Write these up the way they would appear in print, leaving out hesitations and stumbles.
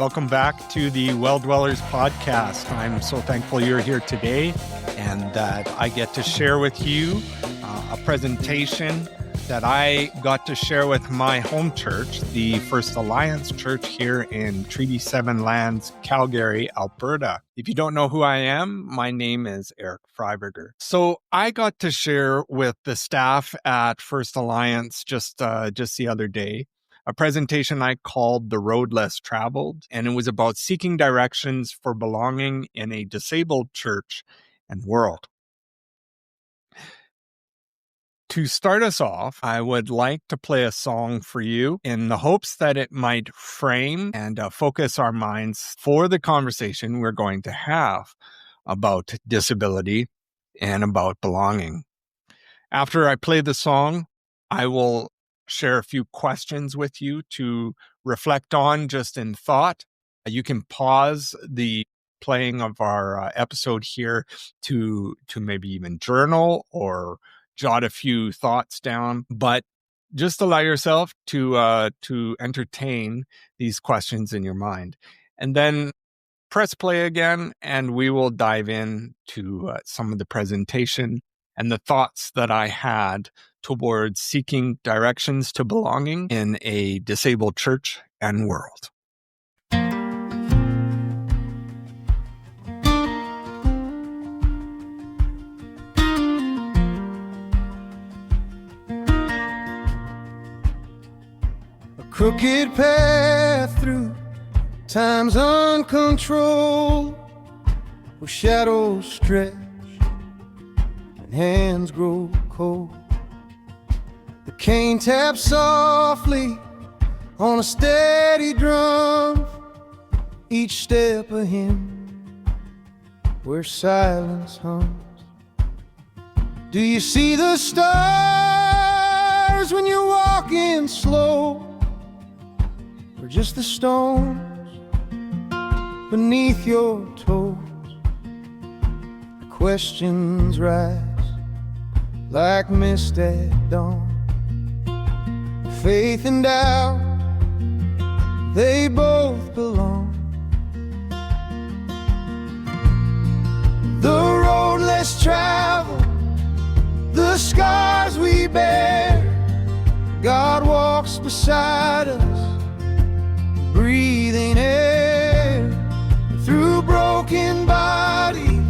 Welcome back to the Well Dwellers podcast. I'm so thankful you're here today and that I get to share with you a presentation that I got to share with my home church, the First Alliance Church here in Treaty 7 Lands, Calgary, Alberta. If you don't know who I am, my name is Eric Freiberger. So I got to share with the staff at First Alliance just the other day a presentation I called The Road Less Traveled, and it was about seeking directions for belonging in a disabled church and world. To start us off, I would like to play a song for you in the hopes that it might frame and focus our minds for the conversation we're going to have about disability and about belonging. After I play the song, I will share a few questions with you to reflect on just in thought. You can pause the playing of our episode here to maybe even journal or jot a few thoughts down, but just allow yourself to entertain these questions in your mind. And then press play again, and we will dive in to some of the presentation and the thoughts that I had towards seeking directions to belonging in a disabled church and world. A crooked path through time's uncontrolled, where shadows stretch and hands grow cold. The cane taps softly on a steady drum, each step a hymn where silence hums. Do you see the stars when you're walking slow, or just the stones beneath your toes? The questions rise like mist at dawn. Faith and doubt, they both belong. The road less traveled, the scars we bear, God walks beside us, breathing air. Through broken bodies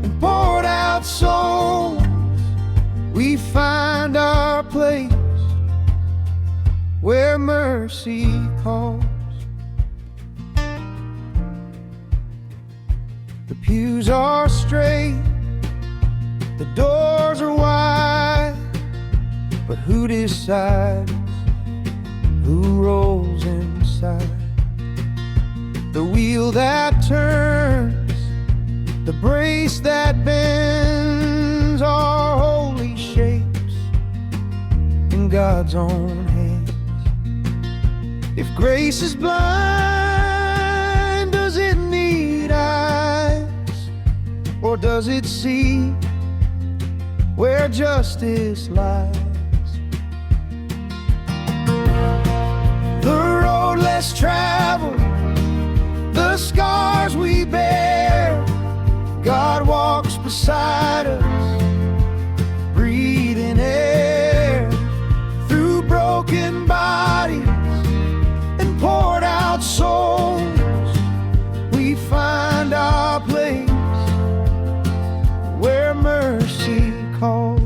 and poured out souls, we find our place where mercy calls. The pews are straight, the doors are wide, but who decides who rolls inside? The wheel that turns, the brace that bends, are holy shapes in God's own hands. If grace is blind, does it need eyes? Or does it see where justice lies? The road less traveled, the scars we bear, God walks beside us, breathing air. Through broken bodies and poured out souls, we find our place where mercy calls.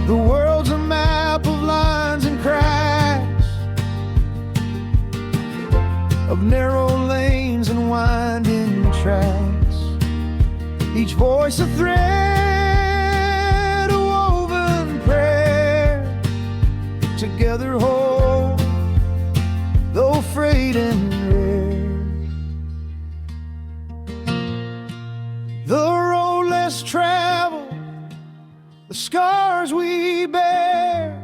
The world's a map of lines and cracks, of narrow lanes and winding tracks, each voice a thread, a woven prayer, together whole, though frayed and rare. The road less traveled, the scars we bear,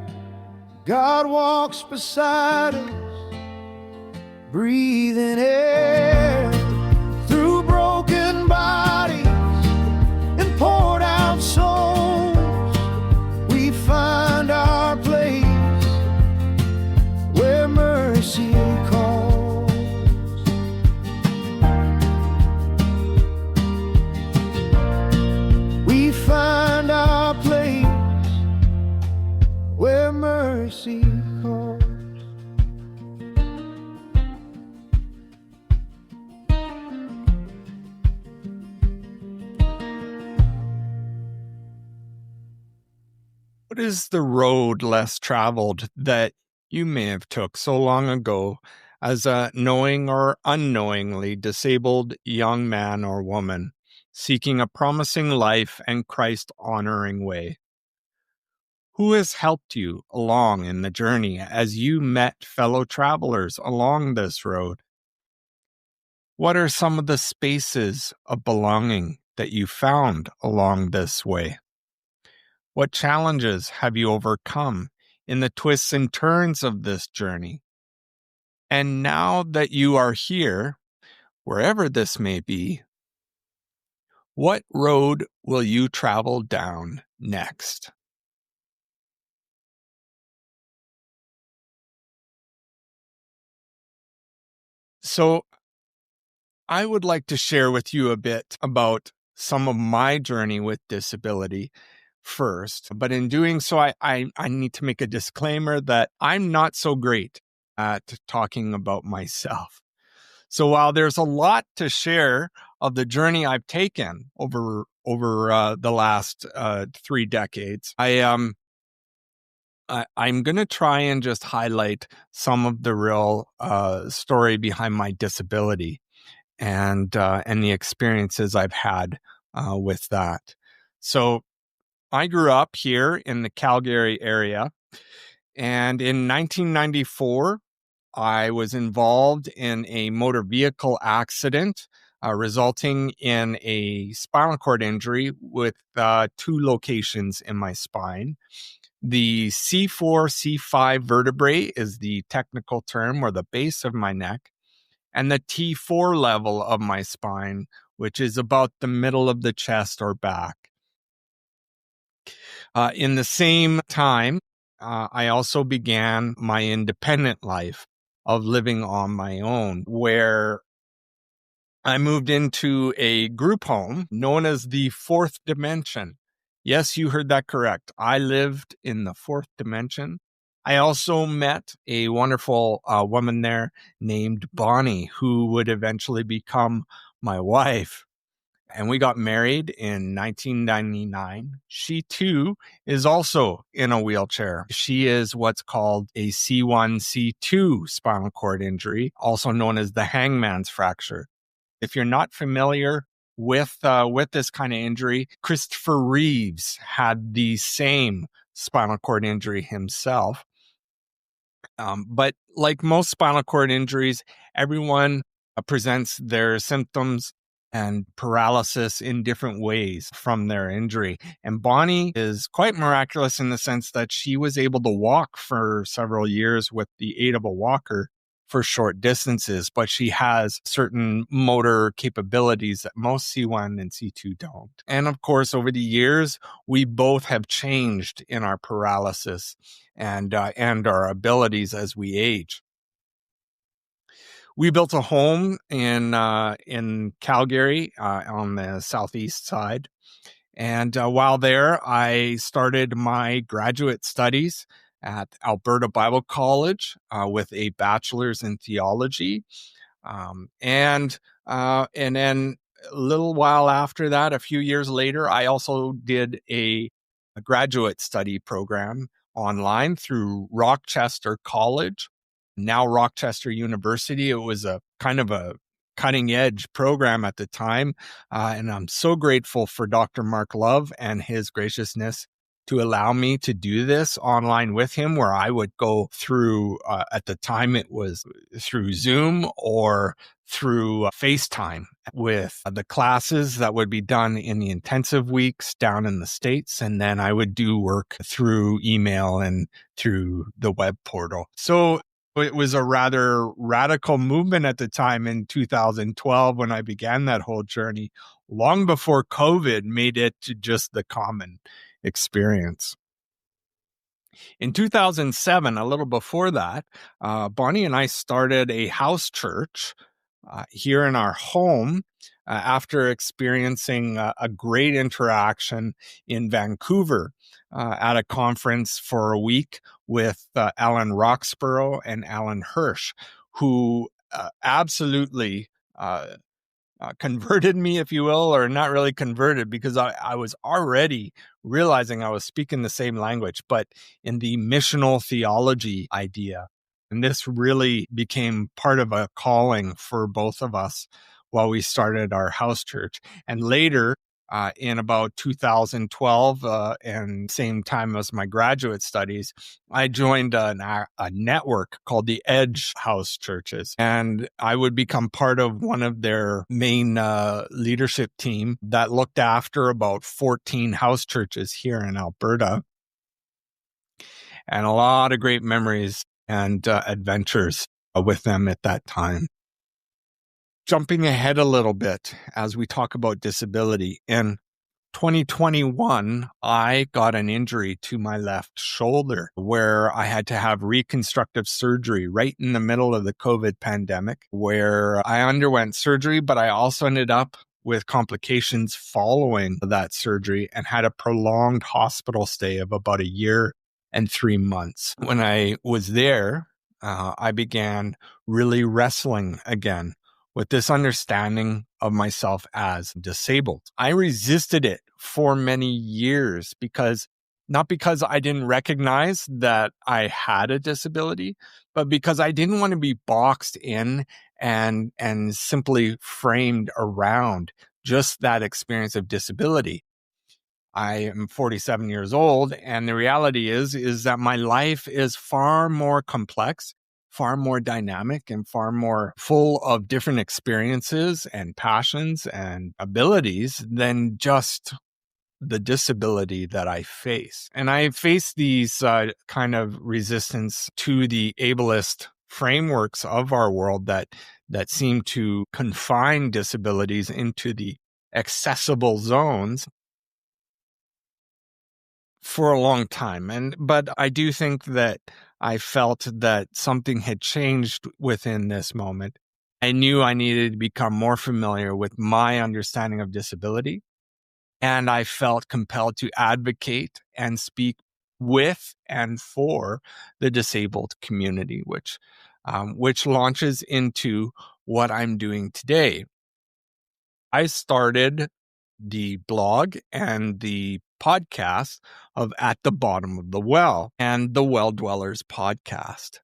God walks beside us, breathing air. Through broken bodies and poured out souls, we find our place where mercy What is the road less traveled that you may have took so long ago as a knowing or unknowingly disabled young man or woman seeking a promising life and Christ-honoring way? Who has helped you along in the journey as you met fellow travelers along this road? What are some of the spaces of belonging that you found along this way? What challenges have you overcome in the twists and turns of this journey? And now that you are here, wherever this may be, what road will you travel down next? So, I would like to share with you a bit about some of my journey with disability first. But in doing so, I need to make a disclaimer that I'm not so great at talking about myself. So while there's a lot to share of the journey I've taken over the last 3 decades, I'm going to try and just highlight some of the real story behind my disability and the experiences I've had with that. So I grew up here in the Calgary area, and in 1994, I was involved in a motor vehicle accident, resulting in a spinal cord injury with 2 locations in my spine. The C4, C5 vertebrae is the technical term, or the base of my neck, and the T4 level of my spine, which is about the middle of the chest or back. In the same time, I also began my independent life of living on my own, where I moved into a group home known as the fourth dimension. Yes, you heard that correct. I lived in the fourth dimension. I also met a wonderful woman there named Bonnie, who would eventually become my wife. And we got married in 1999. She too is also in a wheelchair. She is what's called a C1, C2 spinal cord injury, also known as the hangman's fracture. If you're not familiar with this kind of injury, Christopher Reeves had the same spinal cord injury himself. But like most spinal cord injuries, everyone presents their symptoms and paralysis in different ways from their injury. And Bonnie is quite miraculous in the sense that she was able to walk for several years with the aid of a walker for short distances, but she has certain motor capabilities that most C1 and C2 don't. And of course, over the years, we both have changed in our paralysis and our abilities as we age. We built a home in Calgary on the southeast side. And while there, I started my graduate studies at Alberta Bible College with a bachelor's in theology. And then a little while after that, a few years later, I also did a graduate study program online through Rochester College, now Rochester University. It was a kind of a cutting edge program at the time. And I'm so grateful for Dr. Mark Love and his graciousness to allow me to do this online with him, where I would go through, at the time it was through Zoom or through FaceTime with the classes that would be done in the intensive weeks down in the States. And then I would do work through email and through the web portal. So it was a rather radical movement at the time in 2012 when I began that whole journey, long before COVID made it to just the common experience. In 2007, a little before that, Bonnie and I started a house church here in our home after experiencing a great interaction in Vancouver at a conference for a week with Alan Roxborough and Alan Hirsch, who absolutely converted me, if you will, or not really converted, because I was already realizing I was speaking the same language, but in the missional theology idea. And this really became part of a calling for both of us while we started our house church. And later, in about 2012, and same time as my graduate studies, I joined a network called the Edge House Churches, and I would become part of one of their main leadership team that looked after about 14 house churches here in Alberta, and a lot of great memories and adventures with them at that time. Jumping ahead a little bit as we talk about disability, in 2021, I got an injury to my left shoulder where I had to have reconstructive surgery right in the middle of the COVID pandemic, where I underwent surgery, but I also ended up with complications following that surgery and had a prolonged hospital stay of about 1 year and 3 months. When I was there, I began really wrestling again with this understanding of myself as disabled. I resisted it for many years not because I didn't recognize that I had a disability, but because I didn't want to be boxed in and simply framed around just that experience of disability. I am 47 years old, and the reality is that my life is far more complex, far more dynamic, and far more full of different experiences and passions and abilities than just the disability that I face. And I face these kind of resistance to the ableist frameworks of our world that seem to confine disabilities into the accessible zones for a long time. But I do think that I felt that something had changed within this moment. I knew I needed to become more familiar with my understanding of disability, and I felt compelled to advocate and speak with and for the disabled community, which launches into what I'm doing today. I started the blog and the podcast of At the Bottom of the Well and the Well Dwellers podcast.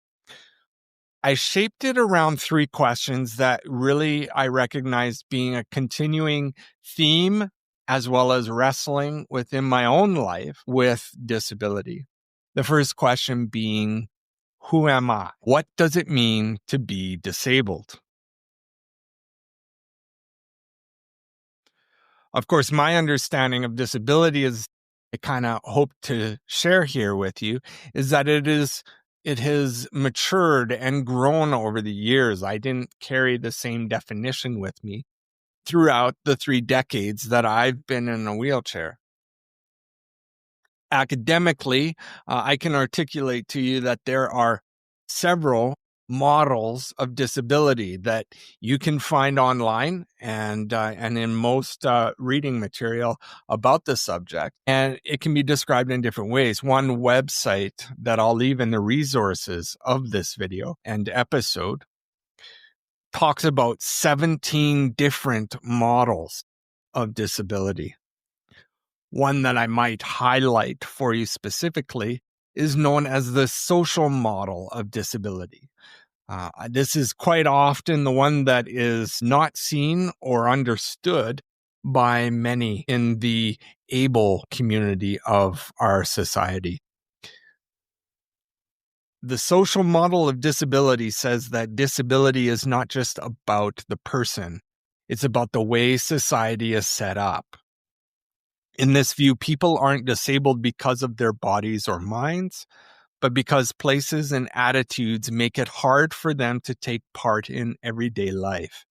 I shaped it around 3 questions that really I recognized being a continuing theme, as well as wrestling within my own life with disability. The first question being, who am I? What does it mean to be disabled? Of course, my understanding of disability is, I kind of hope to share here with you, is that it has matured and grown over the years. I didn't carry the same definition with me throughout the 3 decades that I've been in a wheelchair. Academically, I can articulate to you that there are several models of disability that you can find online and in most reading material about the subject, and it can be described in different ways. One website that I'll leave in the resources of this video and episode talks about 17 different models of disability. One that I might highlight for you specifically is known as the social model of disability. This is quite often the one that is not seen or understood by many in the able community of our society. The social model of disability says that disability is not just about the person, it's about the way society is set up. In this view, people aren't disabled because of their bodies or minds, but because places and attitudes make it hard for them to take part in everyday life.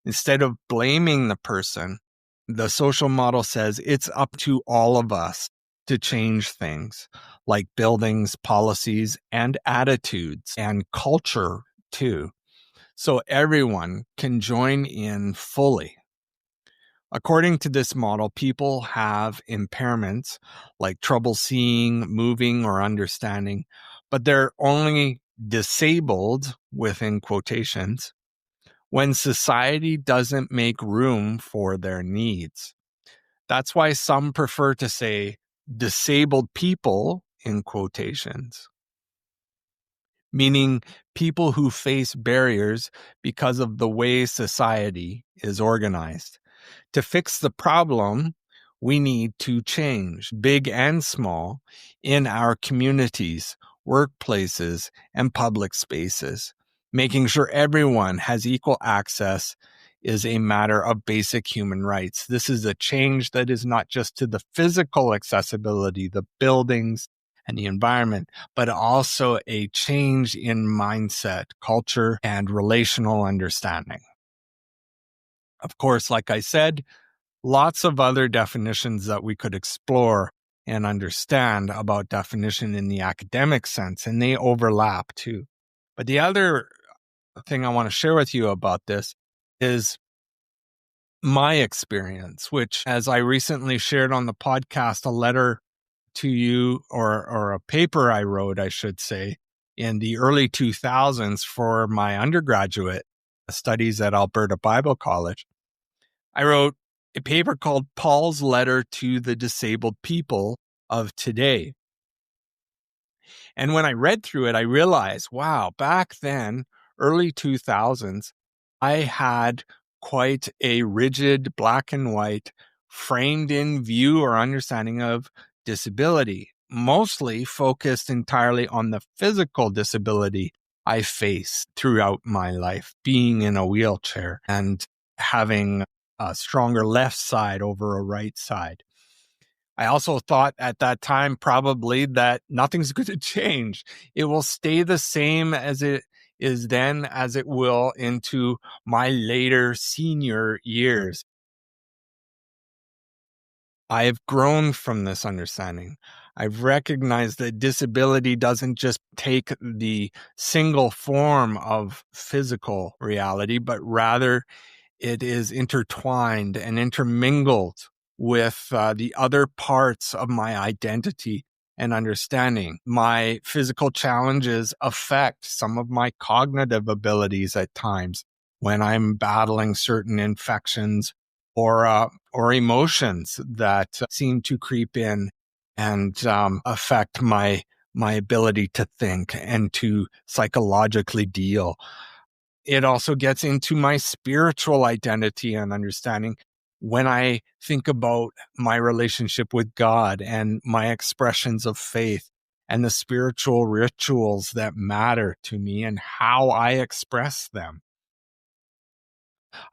Instead of blaming the person, the social model says it's up to all of us to change things like buildings, policies, and attitudes, and culture too, so everyone can join in fully. According to this model, people have impairments like trouble seeing, moving, or understanding, but they're only disabled, within quotations, when society doesn't make room for their needs. That's why some prefer to say disabled people in quotations, meaning people who face barriers because of the way society is organized. To fix the problem, we need to change, big and small, in our communities, workplaces, and public spaces. Making sure everyone has equal access is a matter of basic human rights. This is a change that is not just to the physical accessibility, the buildings, and the environment, but also a change in mindset, culture, and relational understanding. Of course, like I said, lots of other definitions that we could explore and understand about definition in the academic sense, and they overlap too. But the other thing I want to share with you about this is my experience, which, as I recently shared on the podcast, a letter to you or a paper I wrote, I should say, in the early 2000s for my undergraduate studies at Alberta Bible College. I wrote a paper called Paul's Letter to the Disabled People of Today. And when I read through it, I realized, wow, back then, early 2000s, I had quite a rigid black and white framed in view or understanding of disability, mostly focused entirely on the physical disability I faced throughout my life, being in a wheelchair and having a stronger left side over a right side. I also thought at that time probably that nothing's going to change. It will stay the same as it is then as it will into my later senior years. I have grown from this understanding. I've recognized that disability doesn't just take the single form of physical reality, but rather it is intertwined and intermingled with the other parts of my identity and understanding. My physical challenges affect some of my cognitive abilities at times when I'm battling certain infections or emotions that seem to creep in and affect my ability to think and to psychologically deal. It also gets into my spiritual identity and understanding when I think about my relationship with God and my expressions of faith and the spiritual rituals that matter to me and how I express them.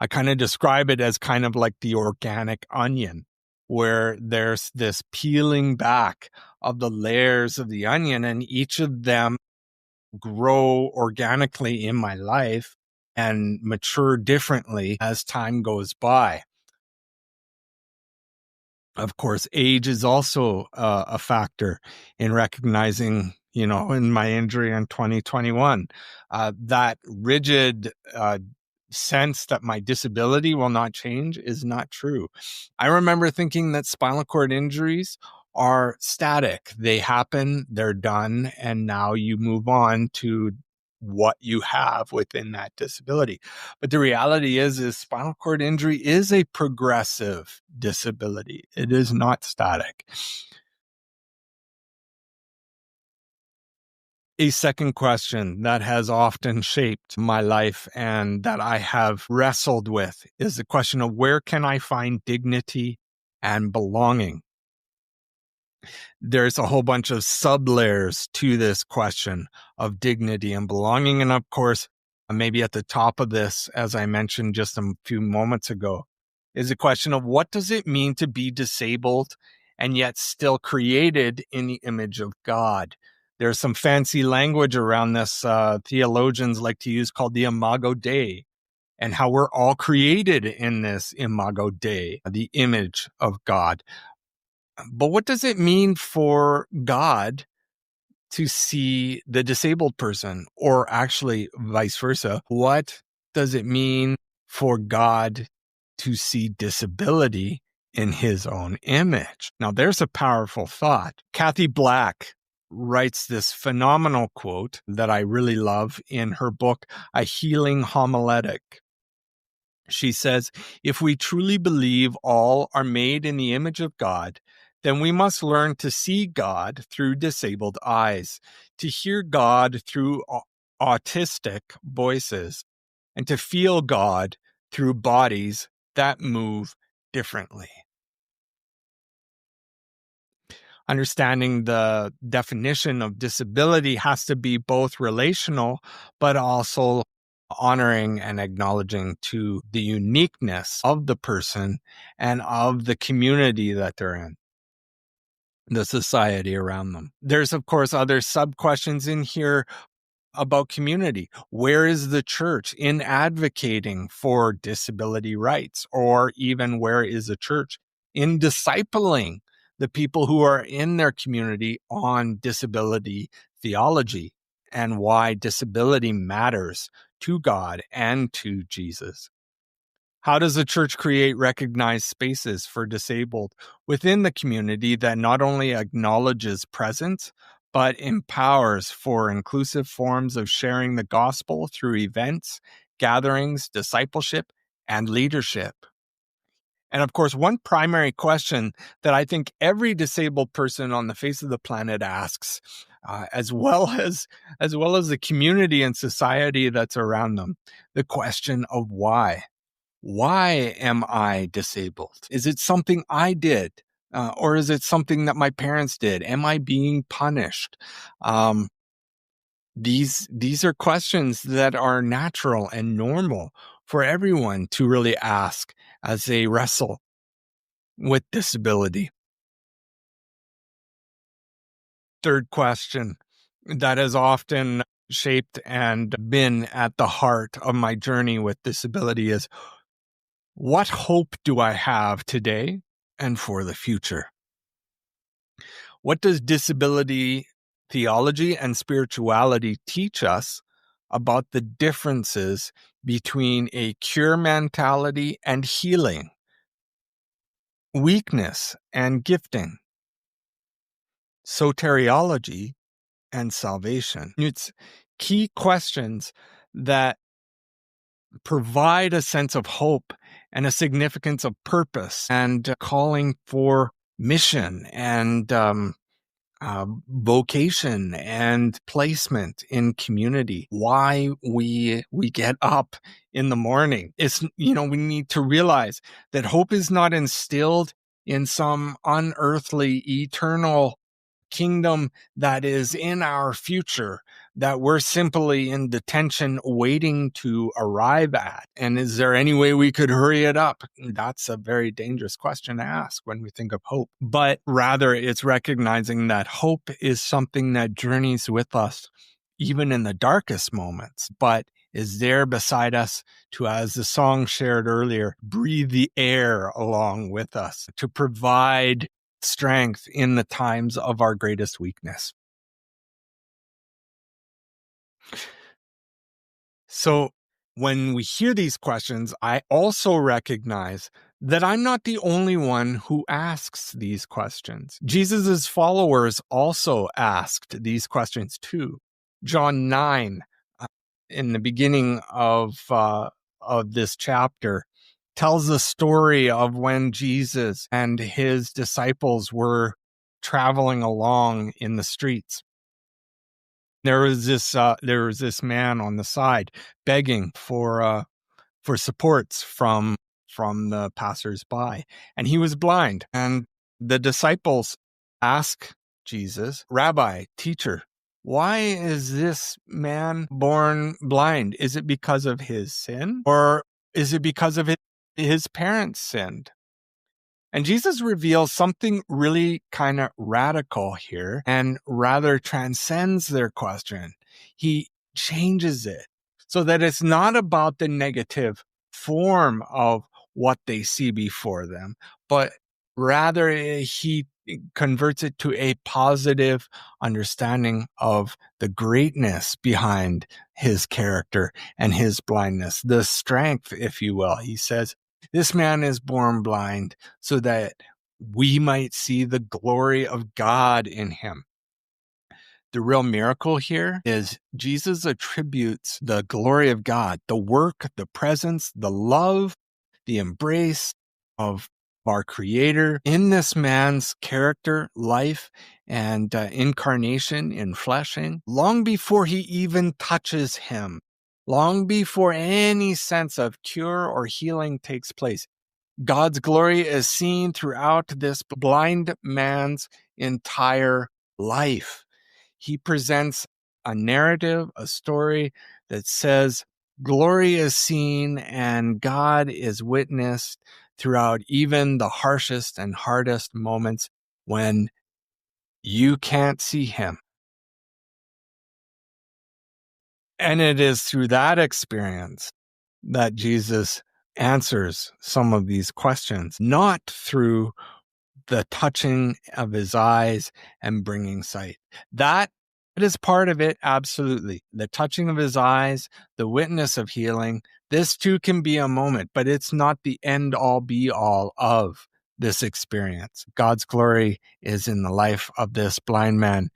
I kind of describe it as kind of like the organic onion, where there's this peeling back of the layers of the onion, and each of them grow organically in my life and mature differently as time goes by. Of course, age is also a factor in recognizing, in my injury in 2021, that rigid sense that my disability will not change is not true. I remember thinking that spinal cord injuries are static. They happen, they're done, and now you move on to what you have within that disability. But the reality is spinal cord injury is a progressive disability. It is not static. A second question that has often shaped my life and that I have wrestled with is the question of where can I find dignity and belonging? There's a whole bunch of sub-layers to this question of dignity and belonging. And of course, maybe at the top of this, as I mentioned just a few moments ago, is a question of what does it mean to be disabled and yet still created in the image of God? There's some fancy language around this theologians like to use called the imago Dei, and how we're all created in this imago Dei, the image of God. But what does it mean for God to see the disabled person, or actually vice versa? What does it mean for God to see disability in his own image? Now, there's a powerful thought. Kathy Black writes this phenomenal quote that I really love in her book, A Healing Homiletic. She says, if we truly believe all are made in the image of God, then we must learn to see God through disabled eyes, to hear God through autistic voices, and to feel God through bodies that move differently. Understanding the definition of disability has to be both relational, but also honoring and acknowledging to the uniqueness of the person and of the community that they're in, the society around them. There's, of course, other sub-questions in here about community. Where is the church in advocating for disability rights? Or even where is the church in discipling the people who are in their community on disability theology and why disability matters to God and to Jesus? How does the church create recognized spaces for disabled within the community that not only acknowledges presence, but empowers for inclusive forms of sharing the gospel through events, gatherings, discipleship, and leadership? And of course, one primary question that I think every disabled person on the face of the planet asks, as well as the community and society that's around them, the question of why. Why am I disabled? Is it something I did? Or is it something that my parents did? Am I being punished? These are questions that are natural and normal for everyone to really ask as they wrestle with disability. Third question that has often shaped and been at the heart of my journey with disability is, what hope do I have today and for the future? What does disability theology and spirituality teach us about the differences between a cure mentality and healing, weakness and gifting, soteriology and salvation? It's key questions that provide a sense of hope and a significance of purpose and calling for mission and vocation and placement in community. Why we get up in the morning. It's, we need to realize that hope is not instilled in some unearthly, eternal kingdom that is in our future, that we're simply in detention waiting to arrive at. And is there any way we could hurry it up? That's a very dangerous question to ask when we think of hope. But rather, it's recognizing that hope is something that journeys with us even in the darkest moments, but is there beside us to, as the song shared earlier, breathe the air along with us, to provide strength in the times of our greatest weakness. So when we hear these questions, I also recognize that I'm not the only one who asks these questions. Jesus's followers also asked these questions too. John 9, in the beginning of this chapter, tells the story of when Jesus and his disciples were traveling along in the streets. There was this man on the side begging for supports from the passersby, and he was blind. And the disciples ask Jesus, "Rabbi, teacher, why is this man born blind? Is it because of his sin, or is it because of his parents sinned?" And Jesus reveals something really kind of radical here and rather transcends their question. He changes it so that it's not about the negative form of what they see before them, but rather he converts it to a positive understanding of the greatness behind his character and his blindness, the strength, if you will. He says, this man is born blind so that we might see the glory of God in him. The real miracle here is Jesus attributes the glory of God, the work, the presence, the love, the embrace of our Creator in this man's character, life, and incarnation in fleshing, long before he even touches him, long before any sense of cure or healing takes place. God's glory is seen throughout this blind man's entire life. He presents a narrative, a story that says glory is seen and God is witnessed throughout even the harshest and hardest moments when you can't see him. And it is through that experience that Jesus answers some of these questions, not through the touching of his eyes and bringing sight. That is part of it, absolutely. The touching of his eyes, the witness of healing, this too can be a moment, but it's not the end all be all of this experience. God's glory is in the life of this blind man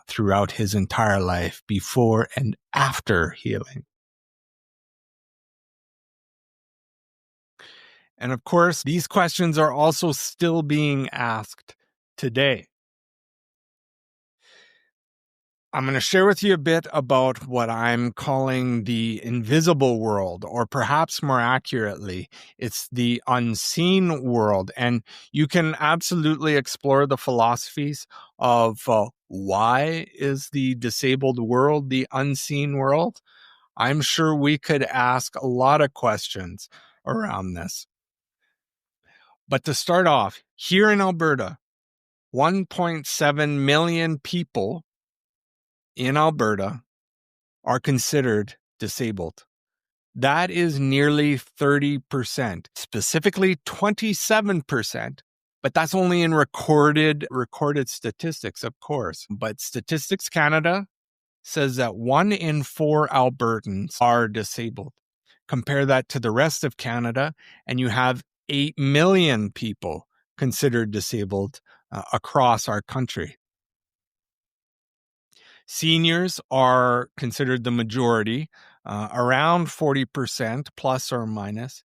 throughout his entire life, before and after healing. And of course, these questions are also still being asked today. I'm going to share with you a bit about what I'm calling the invisible world, or perhaps more accurately, it's the unseen world. And you can absolutely explore the philosophies of why is the disabled world the unseen world? I'm sure we could ask a lot of questions around this. But to start off, here in Alberta, 1.7 million people in Alberta are considered disabled. That is nearly 30%, specifically 27%. But that's only in recorded statistics, of course. But Statistics Canada says that 1 in 4 Albertans are disabled. Compare that to the rest of Canada, and you have 8 million people considered disabled across our country. Seniors are considered the majority, around 40% plus or minus.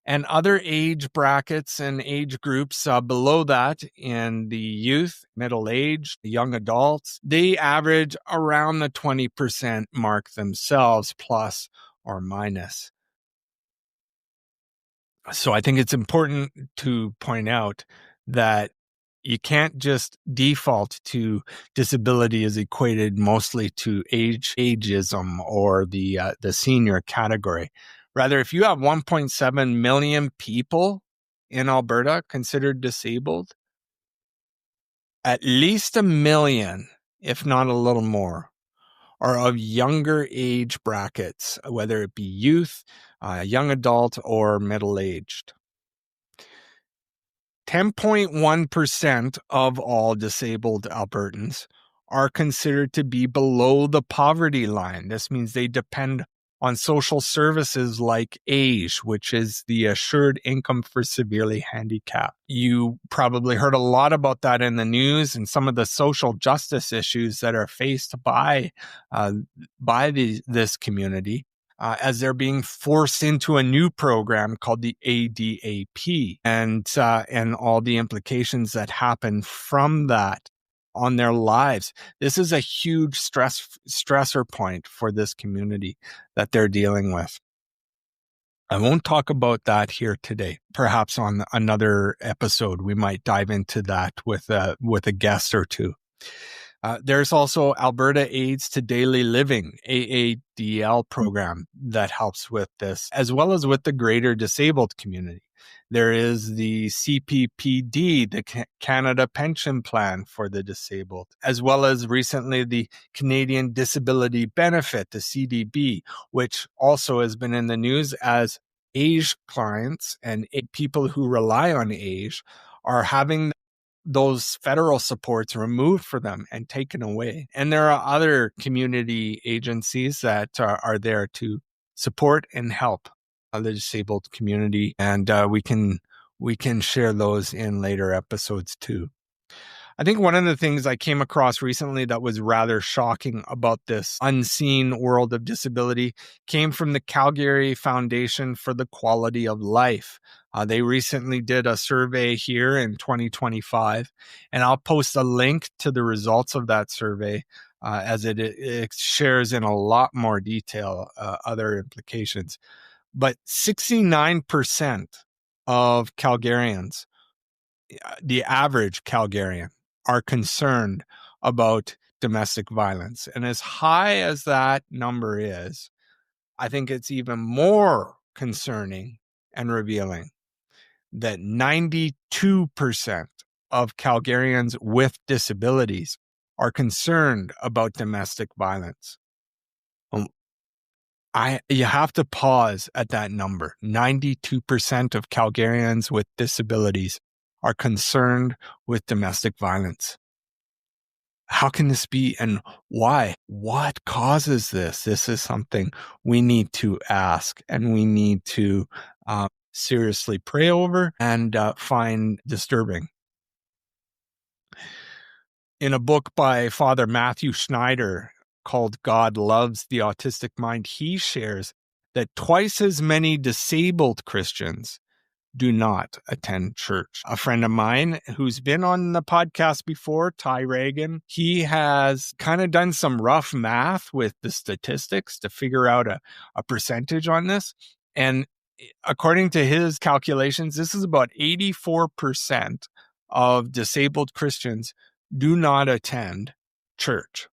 And other age brackets and age groups below that, in the youth, middle age, young adults, they average around the 20% mark themselves, plus or minus. So I think it's important to point out that you can't just default to disability as equated mostly to ageism or the senior category. Rather, if you have 1.7 million people in Alberta considered disabled, at least 1 million, if not a little more, are of younger age brackets, whether it be youth, young adult, or middle-aged. 10.1% of all disabled Albertans are considered to be below the poverty line. This means they depend on social services like AISE, which is the Assured Income for Severely Handicapped. You probably heard a lot about that in the news and some of the social justice issues that are faced by this community. As they're being forced into a new program called the ADAP, and all the implications that happen from that on their lives. This is a huge stressor point for this community that they're dealing with. I won't talk about that here today. Perhaps on another episode, we might dive into that with a guest or two. There's also Alberta Aids to Daily Living, AADL program that helps with this, as well as with the greater disabled community. There is the CPPD, the Canada Pension Plan for the Disabled, as well as recently the Canadian Disability Benefit, the CDB, which also has been in the news as AISE clients and people who rely on AISE are having those federal supports removed for them and taken away. And there are other community agencies that are there to support and help the disabled community. And we can share those in later episodes too. I think one of the things I came across recently that was rather shocking about this unseen world of disability came from the Calgary Foundation for the Quality of Life. They recently did a survey here in 2025, and I'll post a link to the results of that survey as it shares in a lot more detail other implications. But 69% of Calgarians, the average Calgarian, are concerned about domestic violence. And as high as that number is, I think it's even more concerning and revealing that 92% of Calgarians with disabilities are concerned about domestic violence. You have to pause at that number. 92% of Calgarians with disabilities are concerned with domestic violence. How can this be, and why? What causes this? This is something we need to ask, and we need to seriously pray over and find disturbing. In a book by Father Matthew Schneider called God Loves the Autistic Mind, he shares that twice as many disabled Christians do not attend church. A friend of mine who's been on the podcast before, Ty Reagan, he has kind of done some rough math with the statistics to figure out a percentage on this. And according to his calculations, this is about 84% of disabled Christians do not attend church.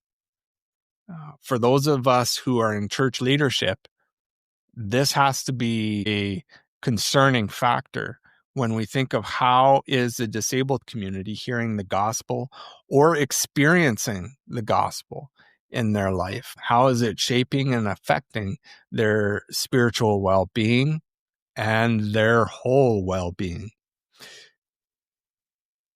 For those of us who are in church leadership, this has to be a concerning factor when we think of how is the disabled community hearing the gospel or experiencing the gospel in their life. How is it shaping and affecting their spiritual well-being and their whole well-being?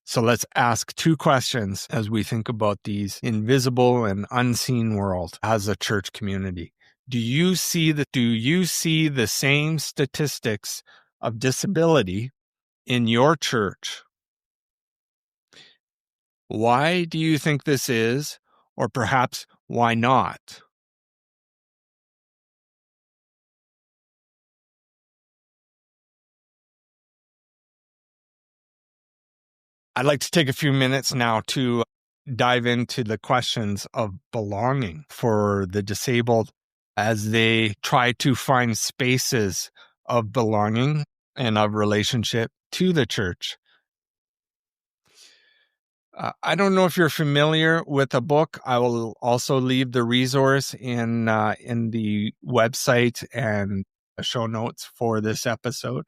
So let's ask two questions as we think about these invisible and unseen world as a church community. Do you see the same statistics of disability in your church? Why do you think this is, or perhaps why not? I'd like to take a few minutes now to dive into the questions of belonging for the disabled as they try to find spaces of belonging and of relationship to the church. I don't know if you're familiar with the book. I will also leave the resource in the website and show notes for this episode.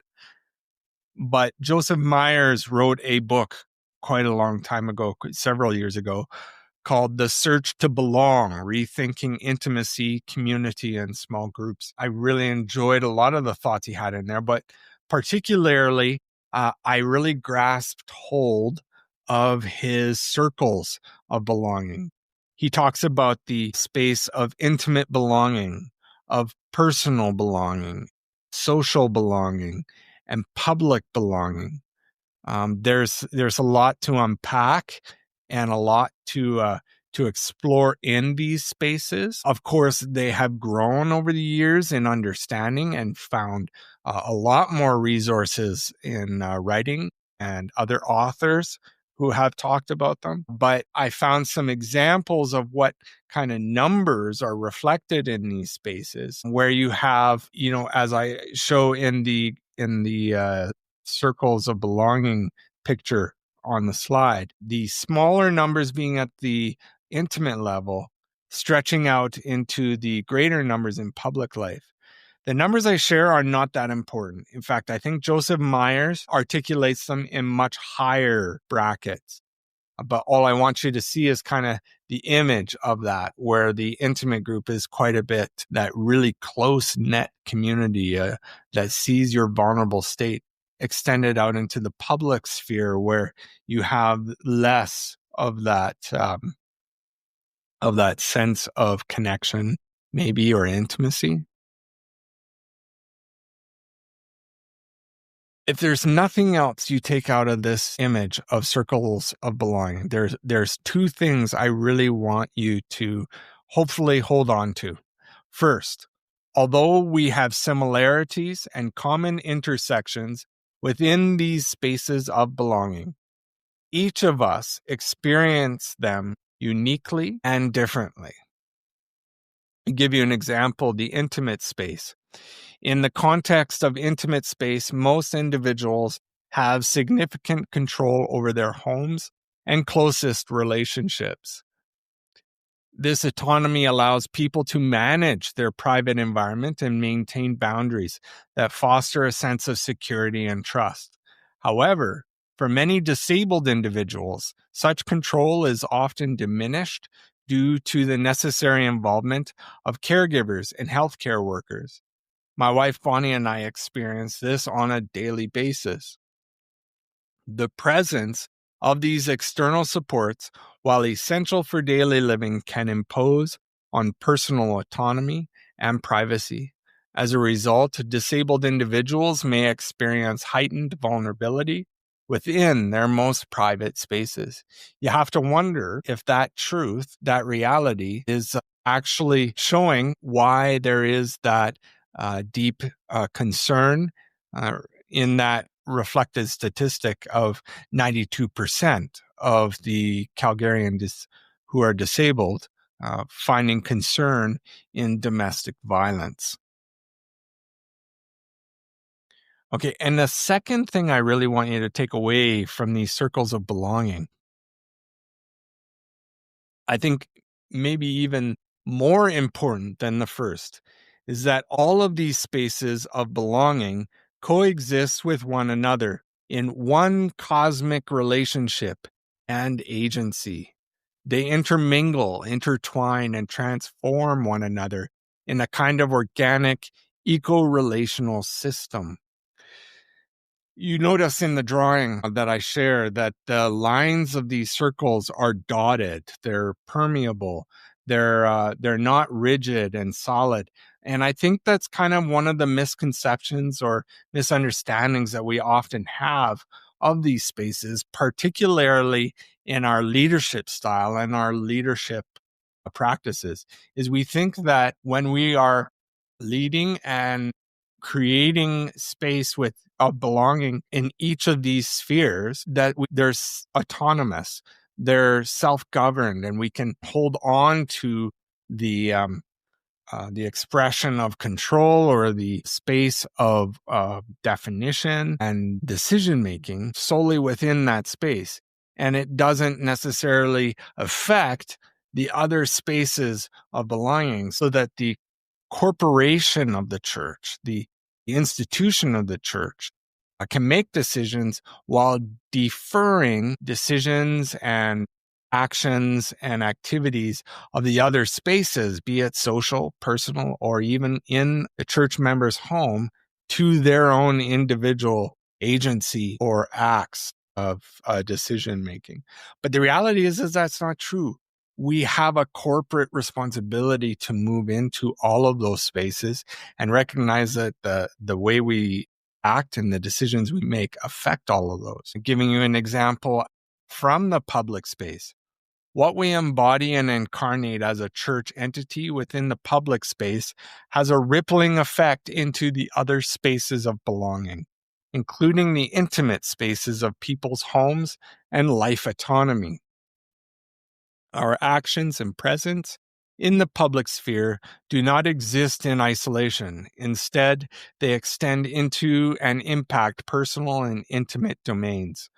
But Joseph Myers wrote a book quite a long time ago, several years ago, called The Search to Belong, Rethinking Intimacy, Community, and Small Groups. I really enjoyed a lot of the thoughts he had in there, but particularly, I really grasped hold of his circles of belonging. He talks about the space of intimate belonging, of personal belonging, social belonging, and public belonging. There's a lot to unpack and a lot to explore in these spaces. Of course, they have grown over the years in understanding and found a lot more resources in writing and other authors who have talked about them. But I found some examples of what kind of numbers are reflected in these spaces where you have, as I show in the circles of belonging picture on the slide, the smaller numbers being at the intimate level, stretching out into the greater numbers in public life. The numbers I share are not that important. In fact, I think Joseph Myers articulates them in much higher brackets. But all I want you to see is kind of the image of that, where the intimate group is quite a bit, that really close-knit community that sees your vulnerable state extended out into the public sphere, where you have less of that sense of connection, maybe, or intimacy. If there's nothing else you take out of this image of circles of belonging, there's two things I really want you to hopefully hold on to. First, although we have similarities and common intersections within these spaces of belonging, each of us experience them uniquely and differently. I'll give you an example, the intimate space. In the context of intimate space, most individuals have significant control over their homes and closest relationships. This autonomy allows people to manage their private environment and maintain boundaries that foster a sense of security and trust. However, for many disabled individuals, such control is often diminished due to the necessary involvement of caregivers and healthcare workers. My wife Bonnie and I experience this on a daily basis. The presence of these external supports, while essential for daily living, can impose on personal autonomy and privacy. As a result, disabled individuals may experience heightened vulnerability within their most private spaces. You have to wonder if that truth, that reality, is actually showing why there is that deep concern in that reflected statistic of 92% of the Calgarians who are disabled finding concern in domestic violence. Okay, and the second thing I really want you to take away from these circles of belonging, I think maybe even more important than the first, is that all of these spaces of belonging coexist with one another in one cosmic relationship and agency. They intermingle, intertwine, and transform one another in a kind of organic, eco-relational system. You notice in the drawing that I share that the lines of these circles are dotted. They're permeable. They're not rigid and solid. And I think that's kind of one of the misconceptions or misunderstandings that we often have of these spaces, particularly in our leadership style and our leadership practices, is we think that when we are leading and creating space with of belonging in each of these spheres, that they're autonomous, they're self-governed, and we can hold on to the expression of control or the space of definition and decision making solely within that space, and it doesn't necessarily affect the other spaces of belonging, so that the corporation of the church, the institution of the church, can make decisions while deferring decisions and actions and activities of the other spaces, be it social, personal, or even in a church member's home, to their own individual agency or acts of decision making. But the reality is that's not true. We have a corporate responsibility to move into all of those spaces and recognize that the way we act and the decisions we make affect all of those. Giving you an example from the public space, what we embody and incarnate as a church entity within the public space has a rippling effect into the other spaces of belonging, including the intimate spaces of people's homes and life autonomy. Our actions and presence in the public sphere do not exist in isolation. Instead, they extend into and impact personal and intimate domains.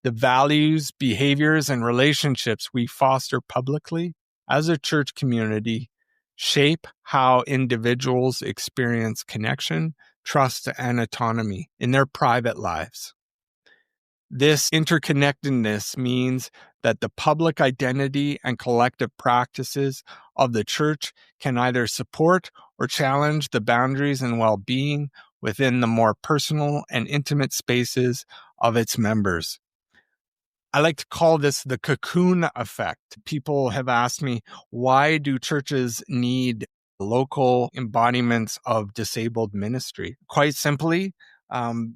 The values, behaviors, and relationships we foster publicly as a church community shape how individuals experience connection, trust, and autonomy in their private lives. This interconnectedness means that the public identity and collective practices of the church can either support or challenge the boundaries and well-being within the more personal and intimate spaces of its members. I like to call this the cocoon effect. People have asked me, why do churches need local embodiments of disabled ministry? Quite simply,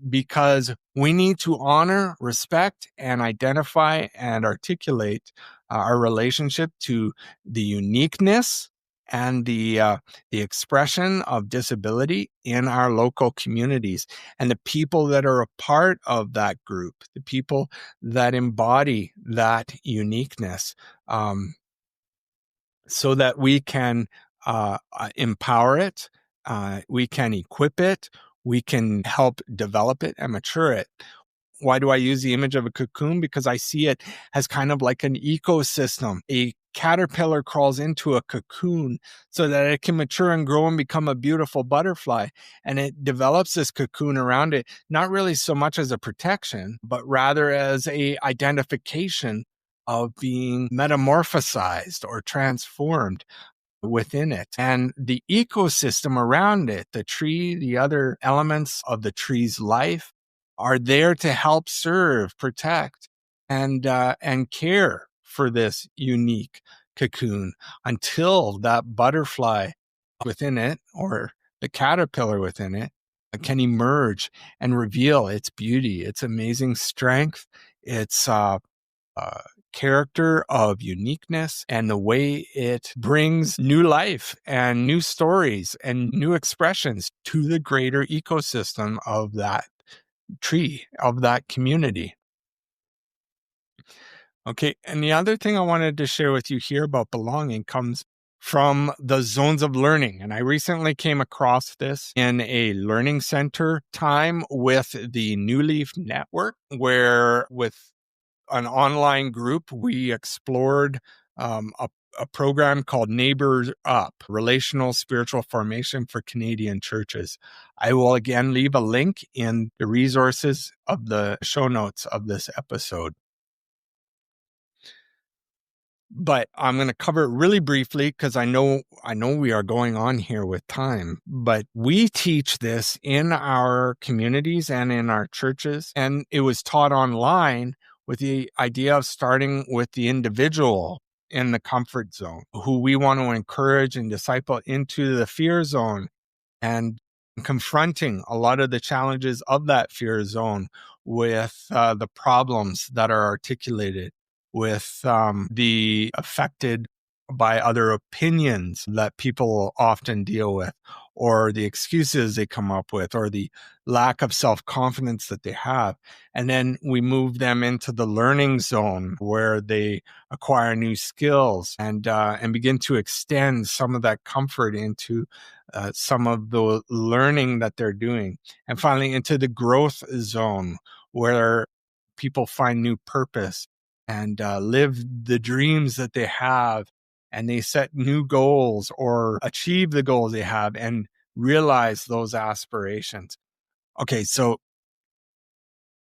because we need to honor, respect, and identify and articulate our relationship to the uniqueness and the expression of disability in our local communities, and the people that are a part of that group, the people that embody that uniqueness, so that we can empower it, we can equip it, we can help develop it and mature it. Why do I use the image of a cocoon? Because I see it as kind of like an ecosystem. A caterpillar crawls into a cocoon so that it can mature and grow and become a beautiful butterfly. And it develops this cocoon around it, not really so much as a protection, but rather as a identification of being metamorphosized or transformed within it. And the ecosystem around it, the tree, the other elements of the tree's life, are there to help serve, protect, and care for this unique cocoon until that butterfly within it, or the caterpillar within it, can emerge and reveal its beauty, its amazing strength, its character of uniqueness, and the way it brings new life and new stories and new expressions to the greater ecosystem of that tree, of that community. Okay, and the other thing I wanted to share with you here about belonging comes from the zones of learning. And I recently came across this in a learning center time with the New Leaf Network, where with an online group, we explored a program called Neighbors Up, Relational Spiritual Formation for Canadian Churches. I will again leave a link in the resources of the show notes of this episode. But I'm going to cover it really briefly because I know we are going on here with time. But we teach this in our communities and in our churches, and it was taught online with the idea of starting with the individual in the comfort zone, who we want to encourage and disciple into the fear zone, and confronting a lot of the challenges of that fear zone with the problems that are articulated, with the affected by other opinions that people often deal with, or the excuses they come up with, or the lack of self-confidence that they have. And then we move them into the learning zone where they acquire new skills and begin to extend some of that comfort into some of the learning that they're doing. And finally, into the growth zone where people find new purpose and live the dreams that they have, and they set new goals or achieve the goals they have and realize those aspirations. Okay, so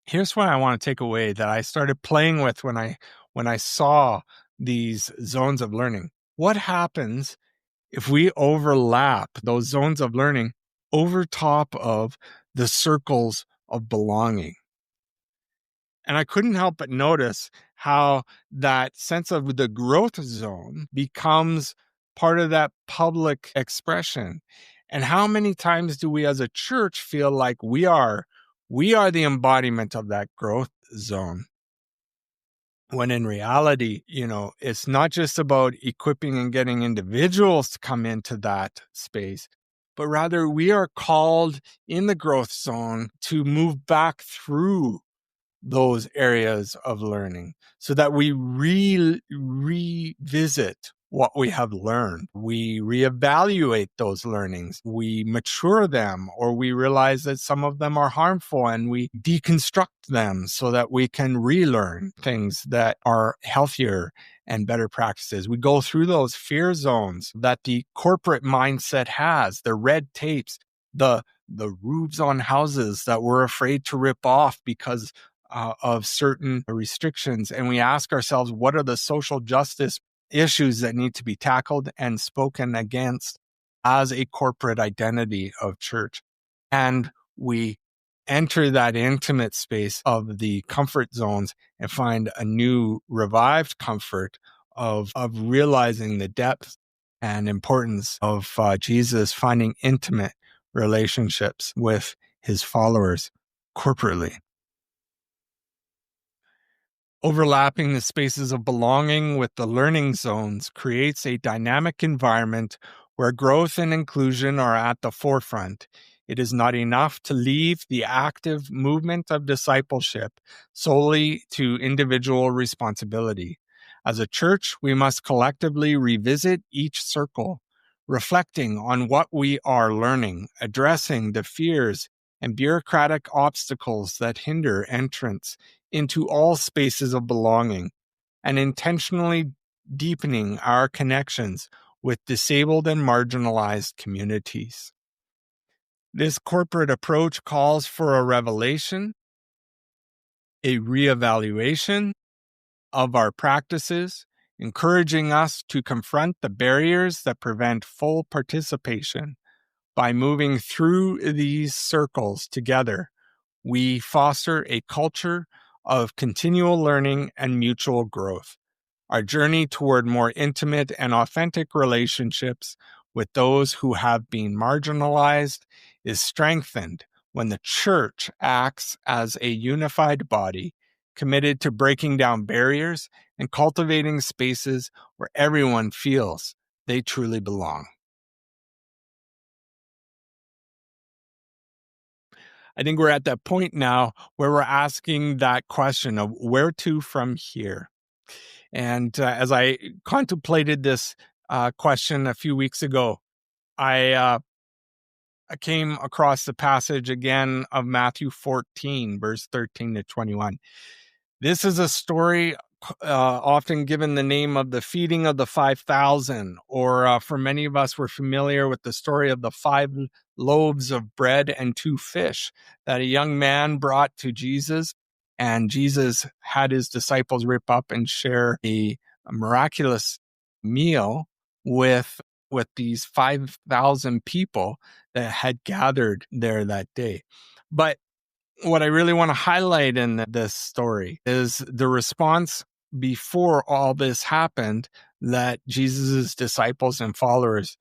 here's what I want to take away that I started playing with when I saw these zones of learning. What happens if we overlap those zones of learning over top of the circles of belonging? And I couldn't help but notice how that sense of the growth zone becomes part of that public expression. And how many times do we as a church feel like we are the embodiment of that growth zone? When in reality, it's not just about equipping and getting individuals to come into that space, but rather we are called in the growth zone to move back through those areas of learning so that we revisit what we have learned. We reevaluate those learnings. We mature them, or we realize that some of them are harmful and we deconstruct them so that we can relearn things that are healthier and better practices. We go through those fear zones that the corporate mindset has, the red tapes, the roofs on houses that we're afraid to rip off because of certain restrictions. And we ask ourselves, what are the social justice issues that need to be tackled and spoken against as a corporate identity of church? And we enter that intimate space of the comfort zones and find a new revived comfort of realizing the depth and importance of Jesus finding intimate relationships with his followers corporately. Overlapping the spaces of belonging with the learning zones creates a dynamic environment where growth and inclusion are at the forefront. It is not enough to leave the active movement of discipleship solely to individual responsibility. As a church, we must collectively revisit each circle, reflecting on what we are learning, addressing the fears and bureaucratic obstacles that hinder entrance into all spaces of belonging, and intentionally deepening our connections with disabled and marginalized communities. This corporate approach calls for a revelation, a reevaluation of our practices, encouraging us to confront the barriers that prevent full participation. By moving through these circles together, we foster a culture of continual learning and mutual growth. Our journey toward more intimate and authentic relationships with those who have been marginalized is strengthened when the church acts as a unified body, committed to breaking down barriers and cultivating spaces where everyone feels they truly belong. I think we're at that point now where we're asking that question of where to from here. And as I contemplated this question a few weeks ago, I came across the passage again of Matthew 14, verse 13 to 21. This is a story often given the name of the feeding of the 5,000, or for many of us, we're familiar with the story of the 5 loaves of bread and 2 fish that a young man brought to Jesus, and Jesus had his disciples rip up and share a miraculous meal with these 5,000 people that had gathered there that day. But what I really want to highlight in this story is the response before all this happened that Jesus' disciples and followers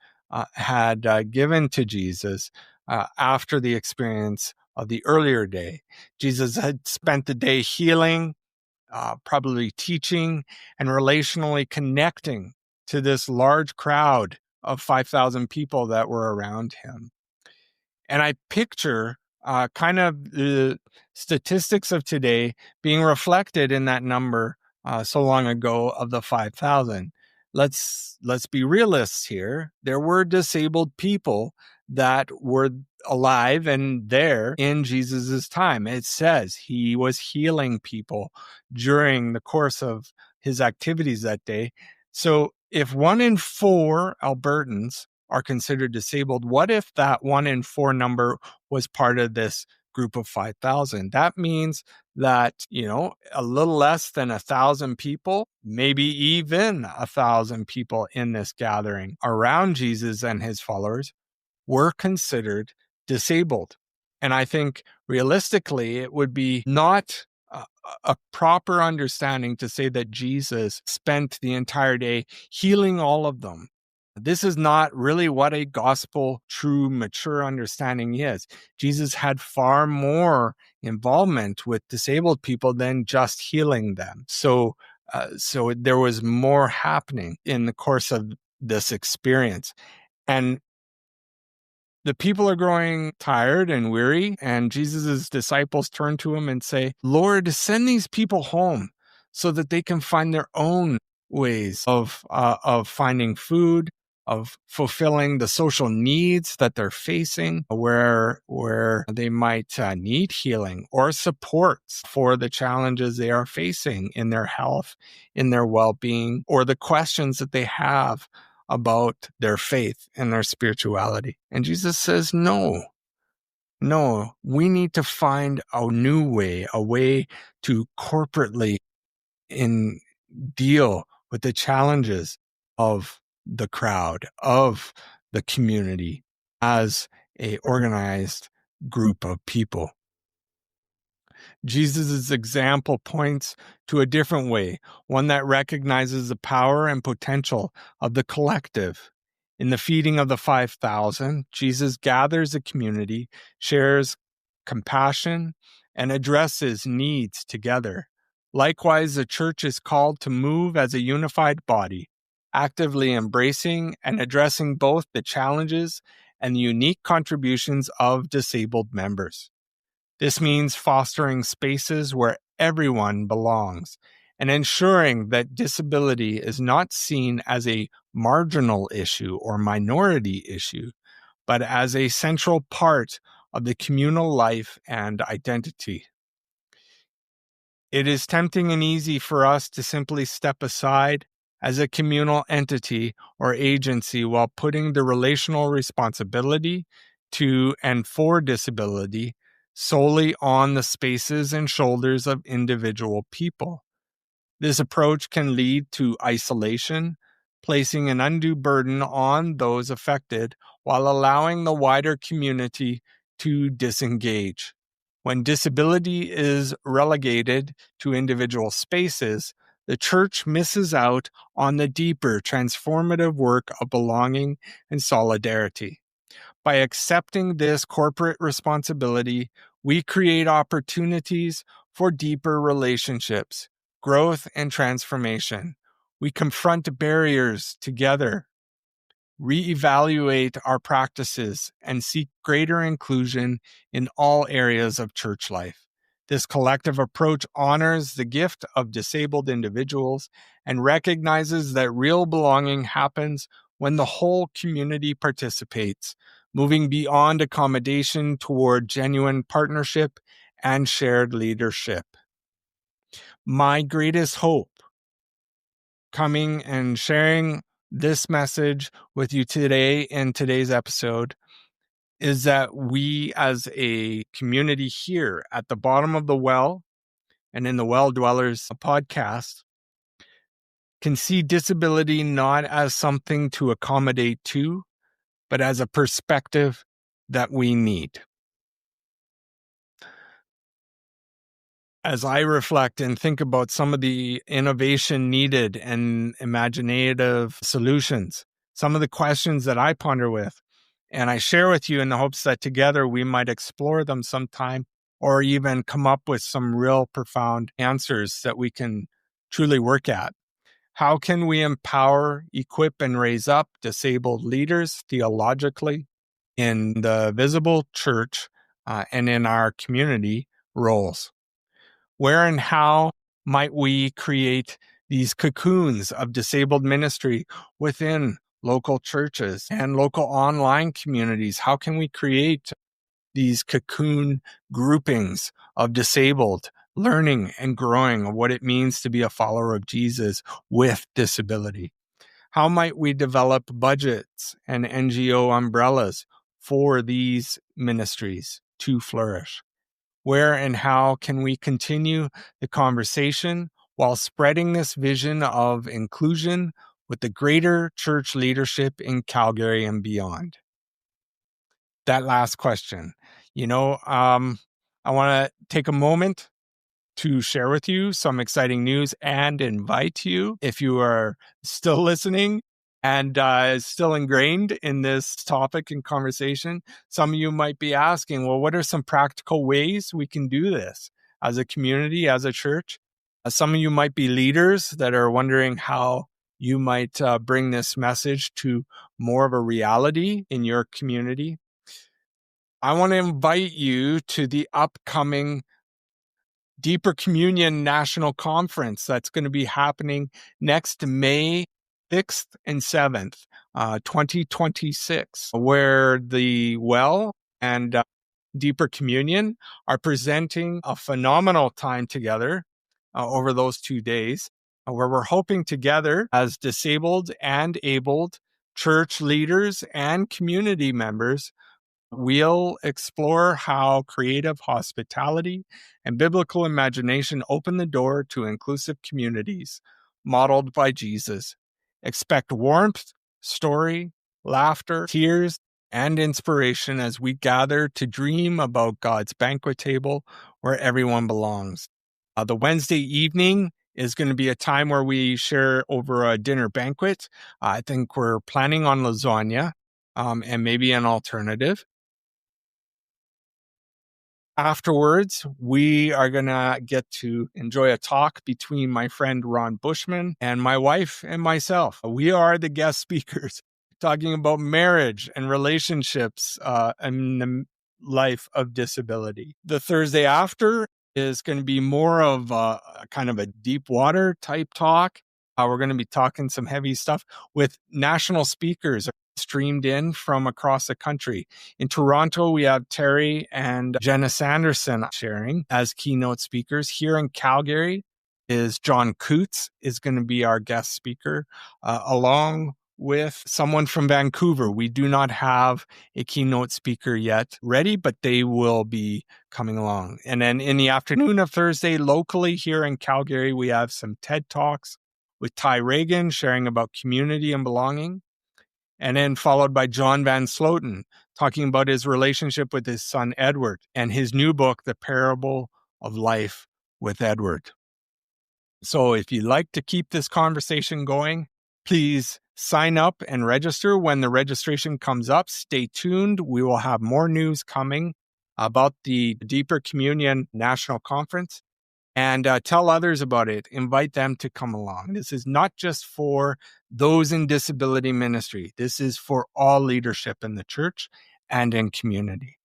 had given to Jesus after the experience of the earlier day. Jesus had spent the day healing, probably teaching, and relationally connecting to this large crowd of 5,000 people that were around him. And I picture kind of the statistics of today being reflected in that number so long ago of the 5,000. Let's be realists here. There were disabled people that were alive and there in Jesus's time. It says he was healing people during the course of his activities that day. So if 1 in 4 Albertans are considered disabled, what if that 1 in 4 number was part of this group of 5,000? That means that, a little less than 1,000 people, maybe even 1,000 people in this gathering around Jesus and his followers were considered disabled. And I think realistically, it would be not a proper understanding to say that Jesus spent the entire day healing all of them. This is not really what a gospel, true, mature understanding is. Jesus had far more involvement with disabled people than just healing them. So there was more happening in the course of this experience. And the people are growing tired and weary, and Jesus' disciples turn to him and say, "Lord, send these people home so that they can find their own ways of finding food, of fulfilling the social needs that they're facing, where they might need healing or supports for the challenges they are facing in their health, in their well-being, or the questions that they have about their faith and their spirituality." And Jesus says, no, we need to find a new way, a way to corporately deal with the challenges of the crowd, of the community as a organized group of people. Jesus' example points to a different way, one that recognizes the power and potential of the collective. In the feeding of the 5,000, Jesus gathers the community, shares compassion, and addresses needs together. Likewise, the church is called to move as a unified body, actively embracing and addressing both the challenges and the unique contributions of disabled members. This means fostering spaces where everyone belongs and ensuring that disability is not seen as a marginal issue or minority issue, but as a central part of the communal life and identity. It is tempting and easy for us to simply step aside as a communal entity or agency while putting the relational responsibility to and for disability solely on the spaces and shoulders of individual people. This approach can lead to isolation, placing an undue burden on those affected while allowing the wider community to disengage. When disability is relegated to individual spaces, the church misses out on the deeper transformative work of belonging and solidarity. By accepting this corporate responsibility, we create opportunities for deeper relationships, growth, and transformation. We confront barriers together, reevaluate our practices, and seek greater inclusion in all areas of church life. This collective approach honors the gift of disabled individuals and recognizes that real belonging happens when the whole community participates, moving beyond accommodation toward genuine partnership and shared leadership. My greatest hope coming and sharing this message with you today in today's episode is that we as a community here at the bottom of the well and in the Well Dwellers podcast can see disability not as something to accommodate to, but as a perspective that we need. As I reflect and think about some of the innovation needed and imaginative solutions, some of the questions that I ponder with, and I share with you in the hopes that together we might explore them sometime or even come up with some real profound answers that we can truly work at. How can we empower, equip, and raise up disabled leaders theologically in the visible church and in our community roles? Where and how might we create these cocoons of disabled ministry within local churches and local online communities? How can we create these cocoon groupings of disabled learning and growing of what it means to be a follower of Jesus with disability? How might we develop budgets and NGO umbrellas for these ministries to flourish? Where and how can we continue the conversation while spreading this vision of inclusion with the greater church leadership in Calgary and beyond? That last question, I want to take a moment to share with you some exciting news and invite you, if you are still listening and still ingrained in this topic and conversation, some of you might be asking, well, what are some practical ways we can do this as a community, as a church? Some of you might be leaders that are wondering how you might bring this message to more of a reality in your community. I want to invite you to the upcoming Deeper Communion National Conference that's going to be happening next May 6th and 7th, 2026, where the Well and Deeper Communion are presenting a phenomenal time together over those 2 days, where we're hoping together as disabled and abled church leaders and community members, we'll explore how creative hospitality and biblical imagination open the door to inclusive communities modeled by Jesus. Expect warmth, story, laughter, tears, and inspiration as we gather to dream about God's banquet table where everyone belongs. The Wednesday evening is going to be a time where we share over a dinner banquet. I think we're planning on lasagna and maybe an alternative. Afterwards, we are going to get to enjoy a talk between my friend Ron Bushman and my wife and myself. We are the guest speakers talking about marriage and relationships and the life of disability. The Thursday after is going to be more of a kind of a deep water type talk. We're going to be talking some heavy stuff with national speakers streamed in from across the country. In Toronto, we have Terry and Jenna Sanderson sharing as keynote speakers. Here in Calgary is John Coots is going to be our guest speaker, along with someone from Vancouver. We do not have a keynote speaker yet ready, but they will be coming along. And then in the afternoon of Thursday, locally here in Calgary, we have some TED Talks with Ty Reagan sharing about community and belonging. And then followed by John Van Sloten talking about his relationship with his son, Edward, and his new book, The Parable of Life with Edward. So if you'd like to keep this conversation going, please sign up and register. When the registration comes up, stay tuned. We will have more news coming about the Deeper Communion National Conference. And tell others about it. Invite them to come along. This is not just for those in disability ministry. This is for all leadership in the church and in community.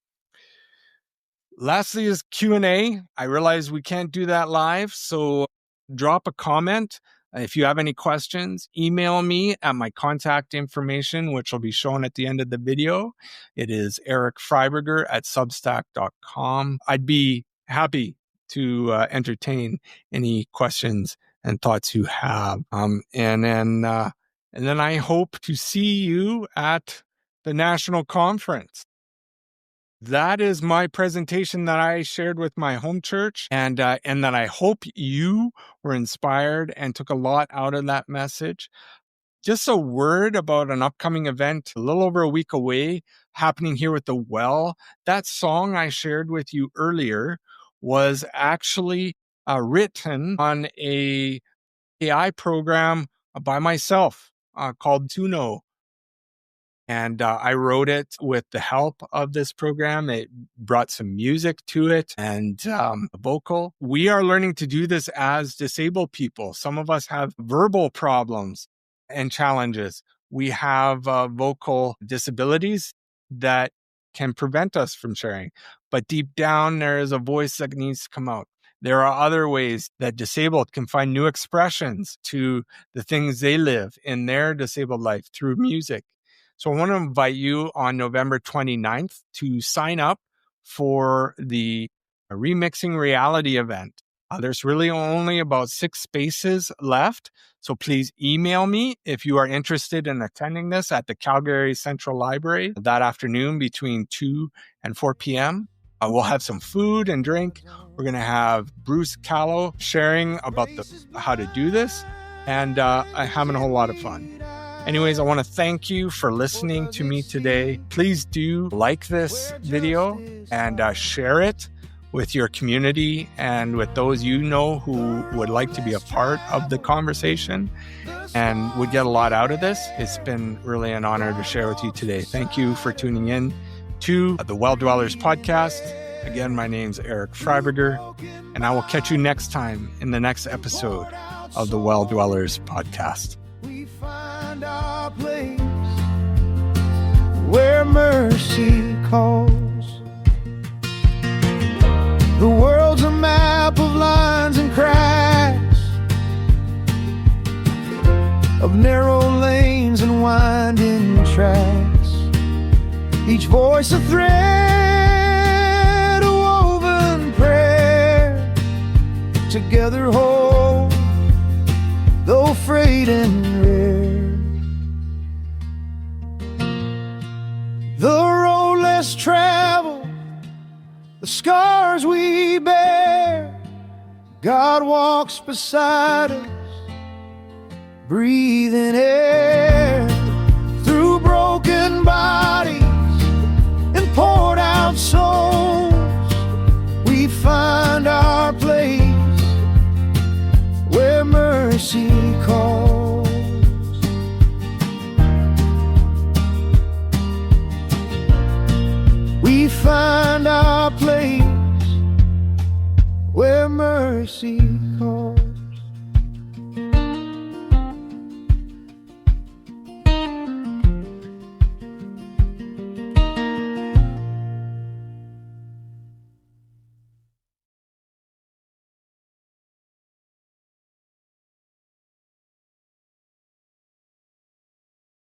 Lastly is Q&A. I realize we can't do that live, so drop a comment. If you have any questions, email me at my contact information, which will be shown at the end of the video. It is ericfreiberger@substack.com. I'd be happy to entertain any questions and thoughts you have. And then I hope to see you at the national conference. That is my presentation that I shared with my home church, and that I hope you were inspired and took a lot out of that message. Just a word about an upcoming event a little over a week away, happening here with The Well. That song I shared with you earlier was actually written on a AI program by myself called Tuno. And I wrote it with the help of this program. It brought some music to it and a vocal. We are learning to do this as disabled people. Some of us have verbal problems and challenges. We have vocal disabilities that can prevent us from sharing. But deep down, there is a voice that needs to come out. There are other ways that disabled can find new expressions to the things they live in their disabled life through music. So I want to invite you on November 29th to sign up for the Remixing Reality event. There's really only about 6 spaces left. So please email me if you are interested in attending this at the Calgary Central Library that afternoon between 2 and 4 p.m. We'll have some food and drink. We're going to have Bruce Callow sharing about how to do this and having a whole lot of fun. Anyways, I want to thank you for listening to me today. Please do like this video and share it with your community and with those you know who would like to be a part of the conversation and would get a lot out of this. It's been really an honor to share with you today. Thank you for tuning in to the Well Dwellers podcast. Again, my name's Eric Freiberger, and I will catch you next time in the next episode of the Well Dwellers podcast. We find our place where mercy calls. The world's a map of lines and cracks, of narrow lanes and winding tracks. Each voice a thread, a woven prayer. Together whole, though frayed and rare. The road less traveled, the scars we bear, God walks beside us, breathing air.